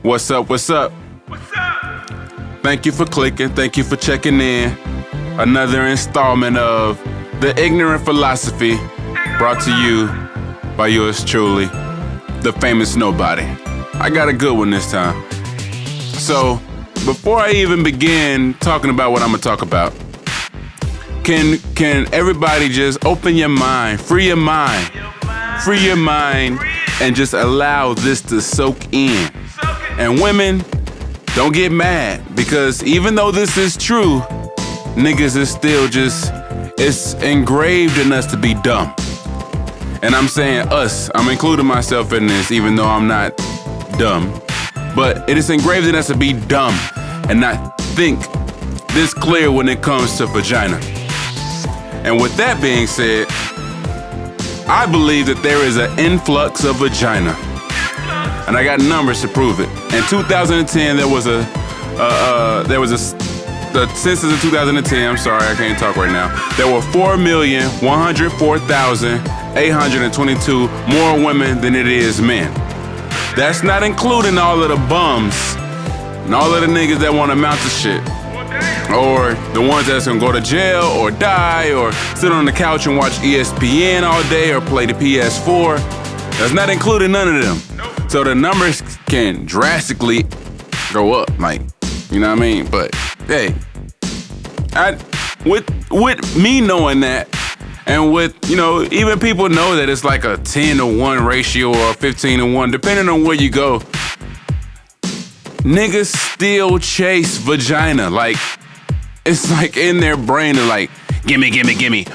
What's up? What's up? What's up? Thank you for clicking. Thank you for checking in. Another installment of The Ignorant Philosophy, brought to you by yours truly, the famous nobody. I got a good one this time. So, before I even begin talking about what I'm gonna talk about, can everybody just open your mind, free your mind, and just allow this to soak in. And women, don't get mad, because even though this is true, niggas is still just, it's engraved in us to be dumb. And I'm saying us, I'm including myself in this, even though I'm not dumb. But it is engraved in us to be dumb and not think this clear when it comes to vagina. And with that being said, I believe that there is an influx of vagina. And I got numbers to prove it. In 2010, there was the census in 2010, I'm sorry, I can't talk right now. There were 4,104,822 more women than it is men. That's not including all of the bums and all of the niggas that want to mount the shit. Or the ones that's gonna go to jail or die or sit on the couch and watch ESPN all day or play the PS4. That's not including none of them. So the numbers can drastically go up, like, you know what I mean? But hey, with me knowing that, and with, you know, even people know that it's like a 10-to-1 ratio or 15-to-1, depending on where you go, niggas still chase vagina. Like, it's like in their brain, they're like, gimme,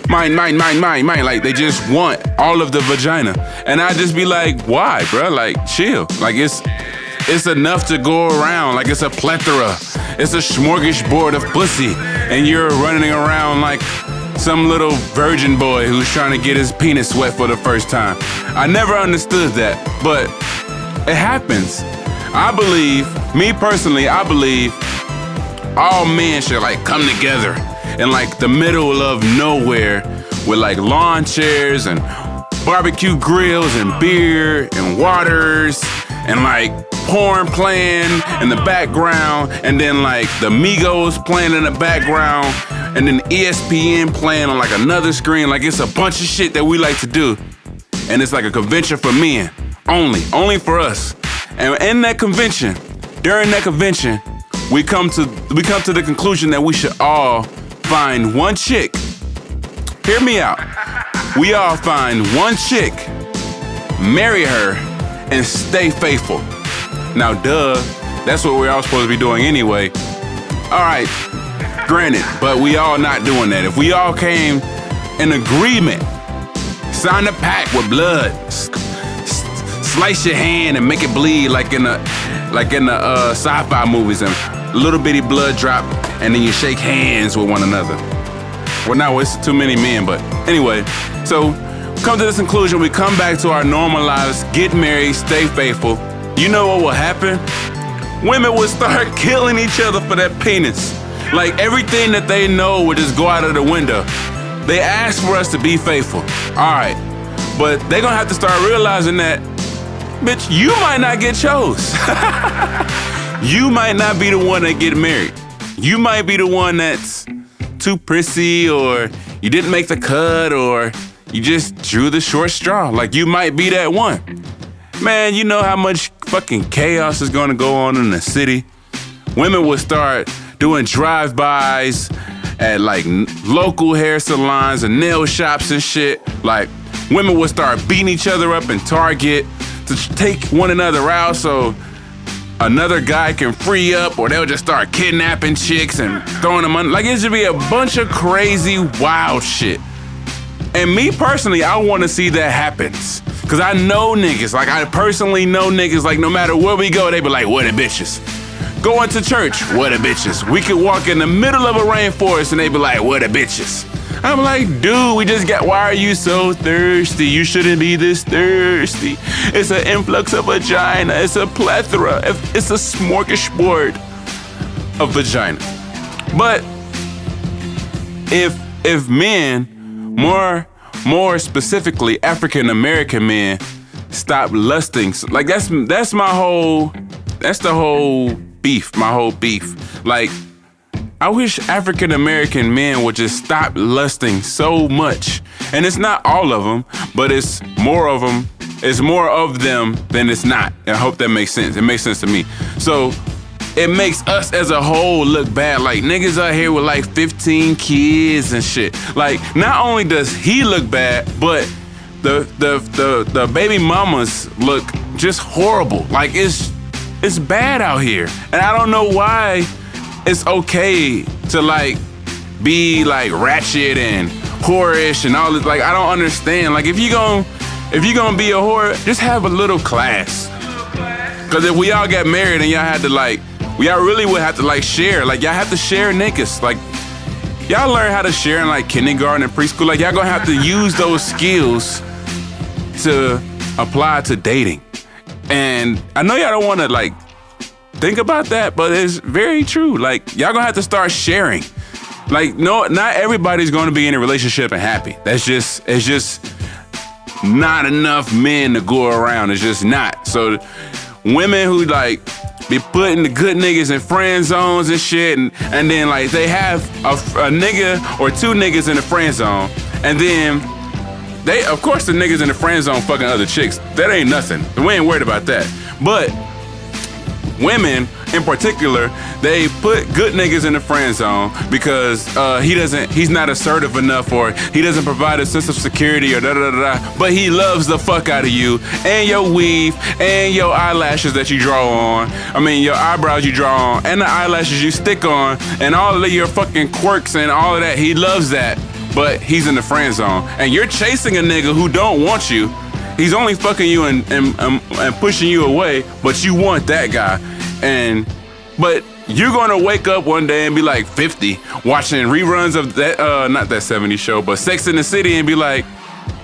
mine. Like, they just want all of the vagina. And I just be like, why, bro? Like, chill. Like, it's enough to go around. Like, it's a plethora. It's a smorgasbord of pussy. And you're running around like some little virgin boy who's trying to get his penis wet for the first time. I never understood that, but it happens. I believe all men should like come together in like the middle of nowhere with like lawn chairs and barbecue grills and beer and waters and like porn playing in the background, and then like the Migos playing in the background, and then ESPN playing on like another screen. Like, it's a bunch of shit that we like to do, and it's like a convention for men only for us. And in that convention, during that convention, we come to the conclusion that we should all find one chick. Hear me out. We all find one chick, marry her, and stay faithful. Now, duh, that's what we're all supposed to be doing anyway. All right, granted, but we all not doing that. If we all came in agreement, sign a pact with blood, slice your hand and make it bleed like in the sci-fi movies, and little bitty blood drop, and then you shake hands with one another. Well, now it's too many men, but anyway, so come to this conclusion. We come back to our normal lives, get married, stay faithful. You know what will happen? Women will start killing each other for that penis. Like, everything that they know would just go out of the window. They ask for us to be faithful. All right, but they're gonna have to start realizing that, bitch, you might not get chose. You might not be the one that get married. You might be the one that's too prissy, or you didn't make the cut, or you just drew the short straw. Like, you might be that one. Man, you know how much fucking chaos is gonna go on in the city? Women will start doing drive-bys at like local hair salons and nail shops and shit. Like, women will start beating each other up in Target to take one another out so another guy can free up, or they'll just start kidnapping chicks and throwing them on. Like, it should be a bunch of crazy, wild shit. And me personally, I want to see that happens. Cause I know niggas, like I personally know niggas, like no matter where we go, they be like, where the bitches? Going to church, where the bitches? We could walk in the middle of a rainforest and they be like, where the bitches? I'm like, dude, why are you so thirsty? You shouldn't be this thirsty. It's an influx of vagina. It's a plethora. It's a smorgasbord of vagina. But if men, more specifically African American men, stop lusting, like that's my whole that's the whole beef, my whole beef. Like, I wish African American men would just stop lusting so much. And it's not all of them, but it's more of them. It's more of them than it's not. I hope that makes sense. It makes sense to me. So it makes us as a whole look bad. Like, niggas out here with like 15 kids and shit. Like, not only does he look bad, but the baby mamas look just horrible. Like, it's bad out here. And I don't know why it's okay to like be like ratchet and whorish and all this. Like, I don't understand. Like, if you gonna be a whore, just have a little class. Cause if we all got married and y'all had to like, y'all really would have to like share. Like, y'all have to share niggas. Like, y'all learn how to share in like kindergarten and preschool. Like, y'all gonna have to use those skills to apply to dating. And I know y'all don't wanna like think about that, but it's very true. Like, y'all gonna have to start sharing. Like, no, not everybody's gonna be in a relationship and happy. It's just not enough men to go around. It's just not. So women who like be putting the good niggas in friend zones and shit, and then like they have a nigga or two niggas in the friend zone, and then they, of course, the niggas in the friend zone fucking other chicks. That ain't nothing. We ain't worried about that. But women in particular, they put good niggas in the friend zone because he's not assertive enough, or he doesn't provide a sense of security, or da-da-da-da, but he loves the fuck out of you and your weave and your eyelashes that you draw on. I mean, your eyebrows you draw on and the eyelashes you stick on and all of your fucking quirks and all of that. He loves that, but he's in the friend zone. And you're chasing a nigga who don't want you. He's only fucking you and pushing you away, but you want that guy. But you're gonna wake up one day and be like 50, watching reruns of that, not that 70s show, but Sex in the City, and be like,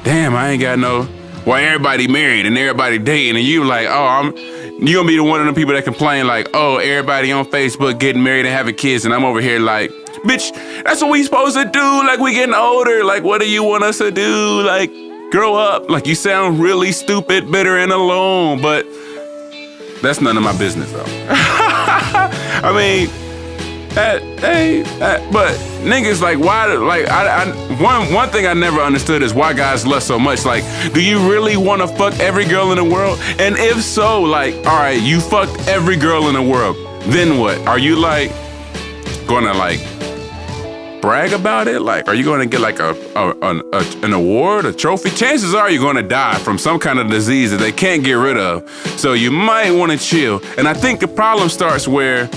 damn, I ain't got no, why everybody married and everybody dating, and you like, you gonna be the one of the people that complain like, oh, everybody on Facebook getting married and having kids, and I'm over here like, bitch, that's what we supposed to do, like, we getting older, like, what do you want us to do, like, grow up, like, you sound really stupid, bitter, and alone, but that's none of my business, though. I mean, but niggas, like, why, like, one thing I never understood is why guys lust so much. Like, do you really want to fuck every girl in the world? And if so, like, all right, you fucked every girl in the world, then what? Are you, like, gonna, like, brag about it? Like, are you gonna get like an award, a trophy? Chances are you're gonna die from some kind of disease that they can't get rid of. So you might wanna chill. And I think the problem starts when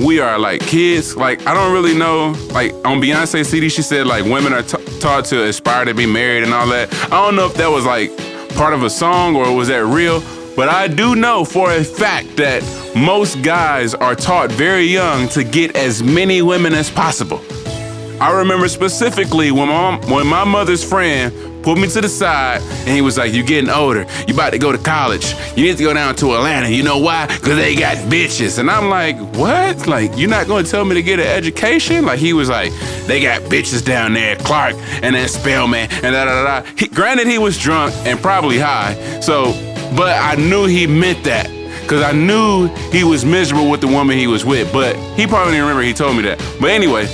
we are like kids. Like, I don't really know, like on Beyonce's CD, she said like women are taught to aspire to be married and all that. I don't know if that was like part of a song or was that real, but I do know for a fact that most guys are taught very young to get as many women as possible. I remember specifically when my mother's friend pulled me to the side and he was like, you getting older, you about to go to college, you need to go down to Atlanta. You know why? Because they got bitches. And I'm like, what? Like, you're not going to tell me to get an education? Like, he was like, they got bitches down there, Clark and then Spellman and da-da-da-da. Granted, he was drunk and probably high, but I knew he meant that because I knew he was miserable with the woman he was with, but he probably didn't remember he told me that. But anyway,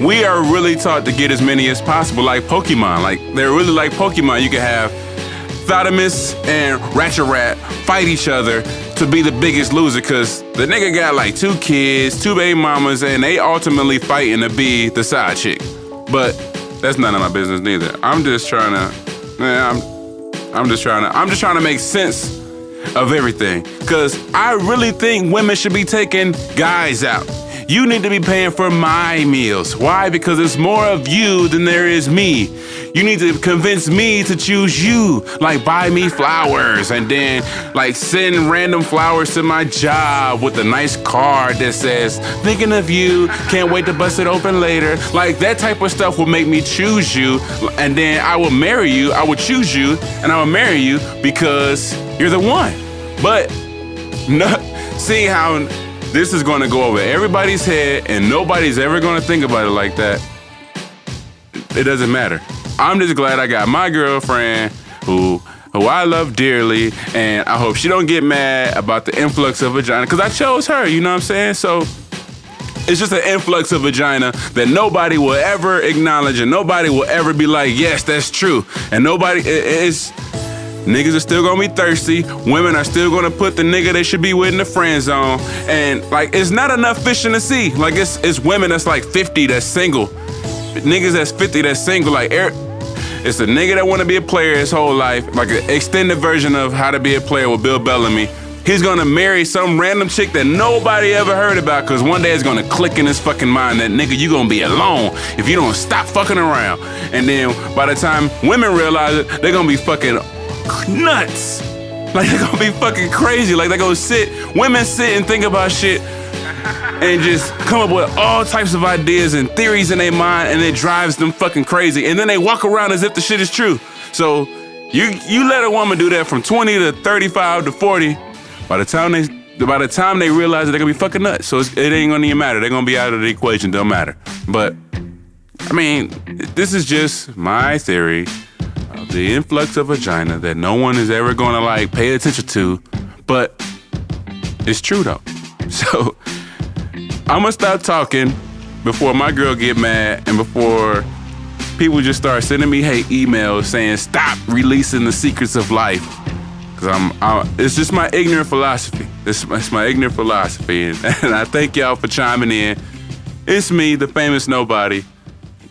we are really taught to get as many as possible, like Pokemon. Like, they're really like Pokemon. You can have Thalamus and Ratchet Rat fight each other to be the biggest loser because the nigga got like 2 kids, 2 baby mamas, and they ultimately fighting to be the side chick. But that's none of my business neither. I'm just trying to make sense of everything. Cause I really think women should be taking guys out. You need to be paying for my meals. Why? Because it's more of you than there is me. You need to convince me to choose you. Like, buy me flowers and then like send random flowers to my job with a nice card that says, thinking of you, can't wait to bust it open later. Like, that type of stuff will make me choose you, and then I will marry you. I will choose you and I will marry you because you're the one. But no, see how this is going to go over everybody's head and nobody's ever going to think about it like that. It doesn't matter. I'm just glad I got my girlfriend who who I love dearly, and I hope she don't get mad about the influx of vagina, because I chose her, you know what I'm saying? So it's just an influx of vagina that nobody will ever acknowledge, and nobody will ever be like, yes, that's true. And niggas are still gonna be thirsty. Women are still gonna put the nigga they should be with in the friend zone. And like, it's not enough fish in the sea. Like, it's women that's like 50 that's single. Niggas that's 50 that's single. Like, it's a nigga that wanna be a player his whole life. Like an extended version of How to Be a Player with Bill Bellamy. He's gonna marry some random chick that nobody ever heard about, cause one day it's gonna click in his fucking mind that, nigga, you gonna be alone if you don't stop fucking around. And then by the time women realize it, they're gonna be fucking nuts. Like, they're gonna be fucking crazy. Like, they gonna women sit and think about shit and just come up with all types of ideas and theories in their mind, and it drives them fucking crazy. And then they walk around as if the shit is true. So you let a woman do that from 20 to 35 to 40, by the time they realize that they're gonna be fucking nuts. So it ain't gonna even matter. They're gonna be out of the equation. Don't matter. But I mean, this is just my theory of the influx of vagina that no one is ever gonna like pay attention to, but it's true though. So I'm gonna stop talking before my girl get mad and before people just start sending me hate emails saying stop releasing the secrets of life. Cause it's just my ignorant philosophy. It's my ignorant philosophy, and I thank y'all for chiming in. It's me, the famous nobody,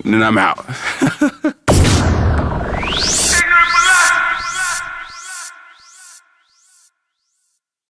and I'm out.